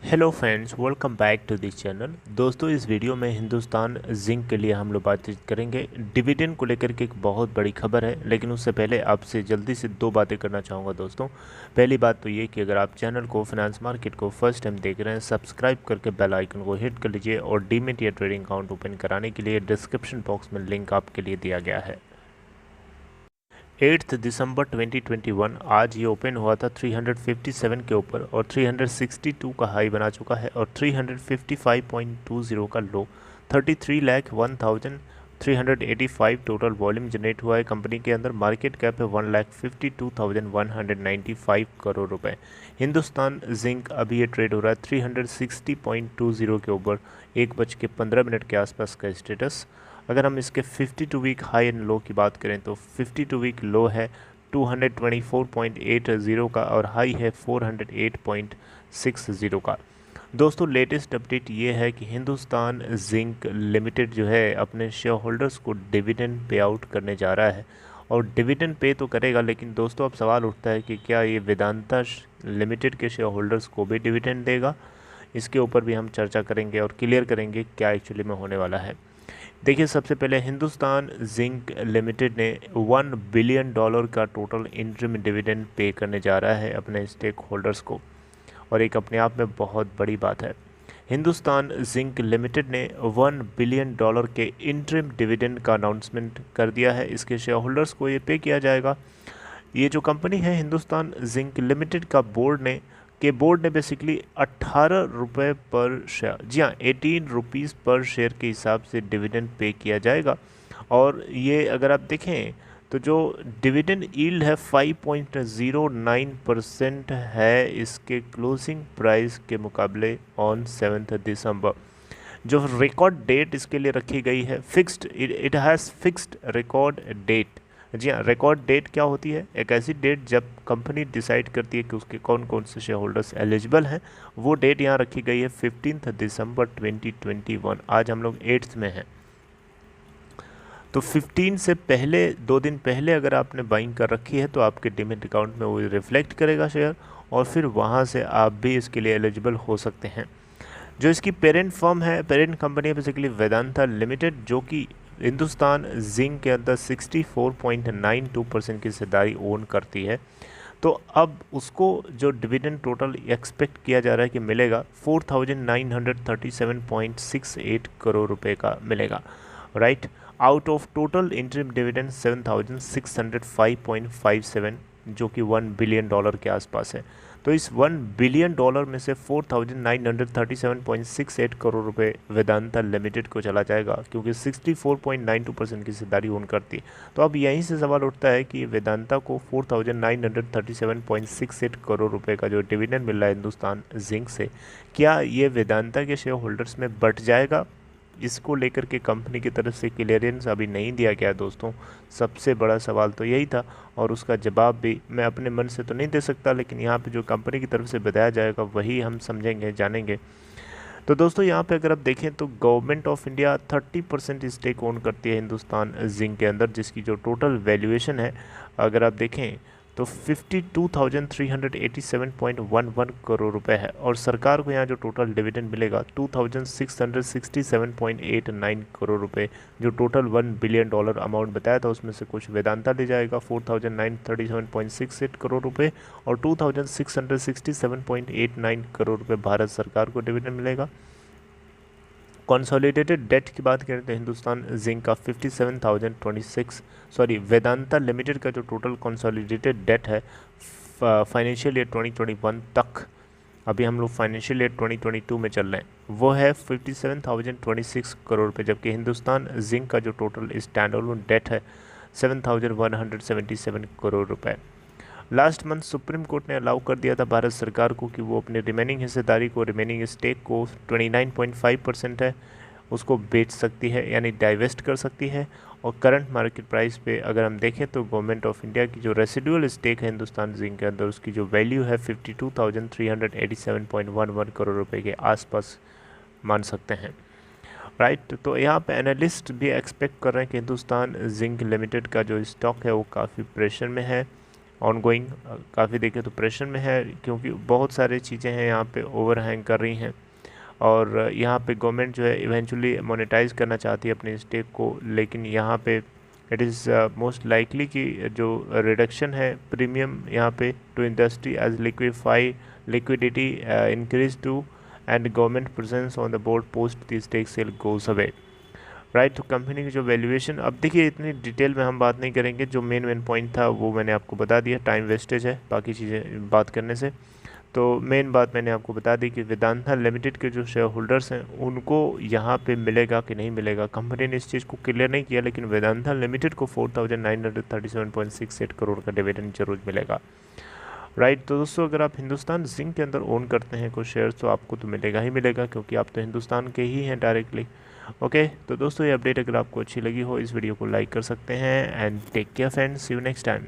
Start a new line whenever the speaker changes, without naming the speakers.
Hello friends, welcome back to this channel. दोस्तों, इस video में हिंदुस्तान जिंक के लिए हम लोग बातचीत करेंगे। डिविडेंड को लेकर के एक बहुत बड़ी खबर है, लेकिन उससे पहले आपसे जल्दी से दो बातें करना चाहूँगा दोस्तों। पहली बात तो ये कि अगर आप चैनल को फाइनेंस मार्केट को फर्स्ट टाइम देख रहे हैं, सब्सक्राइब करके बेल आइकन को हिट कर लीजिए और डीमेट या ट्रेडिंग अकाउंट ओपन कराने के लिए डिस्क्रिप्शन बॉक्स में लिंक आपके लिए दिया गया है। 8 दिसंबर 2021 आज ये ओपन हुआ था 357 के ऊपर और 362 का हाई बना चुका है और 355.20 का लो। 33,01,385 टोटल वॉल्यूम जनरेट हुआ है कंपनी के अंदर। मार्केट कैप है 1,52,195 करोड़ रुपए। हिंदुस्तान जिंक अभी ये ट्रेड हो रहा है 360.20 के ऊपर। 1:15 के आसपास का स्टेटस। अगर हम इसके 52 वीक हाई एंड लो की बात करें तो 52 वीक लो है 224.80 का और हाई है 408.60 का। दोस्तों, लेटेस्ट अपडेट ये है कि हिंदुस्तान जिंक लिमिटेड जो है अपने शेयर होल्डर्स को डिविडेंड पे आउट करने जा रहा है और डिविडेंड पे तो करेगा, लेकिन दोस्तों अब सवाल उठता है कि क्या ये वेदांता लिमिटेड के शेयर होल्डर्स को भी डिविडेंड देगा। इसके ऊपर भी हम चर्चा करेंगे और क्लियर करेंगे क्या एक्चुअली में होने वाला है। देखिए, सबसे पहले हिंदुस्तान जिंक लिमिटेड ने $1 बिलियन का टोटल इंटरिम डिविडेंड पे करने जा रहा है अपने स्टेक होल्डर्स को, और एक अपने आप में बहुत बड़ी बात है। हिंदुस्तान जिंक लिमिटेड ने $1 बिलियन के इंटरिम डिविडेंड का अनाउंसमेंट कर दिया है। इसके शेयर होल्डर्स को ये पे किया जाएगा। ये जो कंपनी है हिंदुस्तान जिंक लिमिटेड का बोर्ड ने बेसिकली 18 रुपये पर शेयर, जी हाँ 18 रुपीज़ पर शेयर के हिसाब से डिविडेंड पे किया जाएगा। और ये अगर आप देखें तो जो डिविडेंड यील्ड है 5.09% है इसके क्लोजिंग प्राइस के मुकाबले ऑन 7 दिसंबर। जो रिकॉर्ड डेट इसके लिए रखी गई है fixed, it has fixed record date. जी हाँ, रिकॉर्ड डेट क्या होती है? एक ऐसी डेट जब कंपनी डिसाइड करती है कि उसके कौन कौन से शेयर होल्डर्स एलिजिबल हैं। वो डेट यहाँ रखी गई है 15 दिसंबर 2021। आज हम लोग 8th में हैं, तो 15 से पहले 2 दिन पहले अगर आपने बाइंग कर रखी है तो आपके डीमैट अकाउंट में वो रिफ्लेक्ट करेगा शेयर, और फिर वहाँ से आप भी इसके लिए एलिजिबल हो सकते हैं। जो इसकी पेरेंट फर्म है, पेरेंट कंपनी है बेसिकली वेदांता लिमिटेड, जो कि हिंदुस्तान जिंक के अंदर 64.92% की हिस्सेदारी ओन करती है। तो अब उसको जो डिविडेंड टोटल एक्सपेक्ट किया जा रहा है कि मिलेगा 4,937.68 करोड़ रुपए का मिलेगा, right. Out of total interim dividend 7,605.57, जो कि $1 बिलियन के आसपास है। तो इस $1 बिलियन में से 4,937.68 करोड़ रुपए वेदांता लिमिटेड को चला जाएगा, क्योंकि 64.92% की हिस्सेदारी ओन करती है। तो अब यहीं से सवाल उठता है कि वेदांता को 4,937.68 करोड़ रुपए का जो डिविडेंड मिल रहा है हिंदुस्तान जिंक से, क्या ये वेदांता के शेयर होल्डर्स में बट जाएगा? इसको लेकर के कंपनी की तरफ से क्लियरेंस अभी नहीं दिया गया दोस्तों। सबसे बड़ा सवाल तो यही था, और उसका जवाब भी मैं अपने मन से तो नहीं दे सकता, लेकिन यहाँ पे जो कंपनी की तरफ से बताया जाएगा वही हम समझेंगे, जानेंगे। तो दोस्तों, यहाँ पे अगर आप देखें तो government of India 30% stake own करती है हिंदुस्तान जिंक के अंदर, जिसकी जो टोटल वैल्यूएशन है अगर आप देखें तो 52,387.11 करोड़ रुपए है। और सरकार को यहाँ जो टोटल डिविडेंड मिलेगा 2,667.89 करोड़ रुपए। जो टोटल $1 बिलियन अमाउंट बताया था उसमें से कुछ वेदांता ले जाएगा 4,937.68 करोड़ रुपए, और 2,667.89 करोड़ रुपए भारत सरकार को डिविडेंड मिलेगा। कंसोलिडेटेड डेट की बात करें तो हिंदुस्तान जिंक का वेदांता लिमिटेड का जो टोटल कंसोलिडेटेड डेट है फाइनेंशियल ईयर 2021 तक, अभी हम लोग फाइनेंशियल ईयर 2022 में चल रहे हैं, वो है 57,026 करोड़ रुपये, जबकि हिंदुस्तान जिंक का जो टोटल स्टैंड अलोन डेट है 7,177 करोड़ रुपये। लास्ट मंथ सुप्रीम कोर्ट ने अलाउ कर दिया था भारत सरकार को कि वो अपने रिमेनिंग हिस्सेदारी को, रिमेनिंग स्टेक को 29.5% है उसको बेच सकती है, यानी डाइवेस्ट कर सकती है। और करंट मार्केट प्राइस पे अगर हम देखें तो गवर्नमेंट ऑफ इंडिया की जो रेसिडुअल स्टेक है हिंदुस्तान जिंक के अंदर, उसकी जो वैल्यू है 52,387.11 करोड़ रुपए के आसपास मान सकते हैं, राइट। तो यहाँ पे एनालिस्ट भी एक्सपेक्ट कर रहे हैं कि हिंदुस्तान जिंक लिमिटेड का जो स्टॉक है वो काफ़ी प्रेशर में है। ऑन गोइंग काफ़ी देखें तो प्रेशर में है, क्योंकि बहुत सारी चीज़ें हैं यहाँ पे ओवर हैंग कर रही हैं। और यहाँ पे गवर्नमेंट जो है इवेंचुअली मोनेटाइज करना चाहती है अपने स्टेक को, लेकिन यहाँ पे इट इज़ मोस्ट लाइकली कि जो रिडक्शन है प्रीमियम यहाँ पे to industry as liquidity increase to and government presence on the board post the stake sale goes away. Right, तो कंपनी की जो वैल्यूएशन, अब देखिए इतनी डिटेल में हम बात नहीं करेंगे, जो मेन पॉइंट था वो मैंने आपको बता दिया, टाइम वेस्टेज है बाकी चीज़ें बात करने से। तो मेन बात मैंने आपको बता दी कि वेदांता लिमिटेड के जो शेयर होल्डर्स हैं उनको यहाँ पे मिलेगा कि नहीं मिलेगा, कंपनी ने इस चीज़ को क्लियर नहीं किया, लेकिन वेदांता लिमिटेड को 4,937.68 करोड़ का डिविडेंड जरूर मिलेगा। राइट, तो दोस्तों अगर आप हिंदुस्तान जिंक के अंदर ओन करते हैं कुछ शेयर्स तो आपको तो मिलेगा ही मिलेगा, क्योंकि आप तो हिंदुस्तान के ही हैं डायरेक्टली। ओके, तो दोस्तों ये अपडेट अगर आपको अच्छी लगी हो इस वीडियो को लाइक कर सकते हैं and take care friends, see you next time.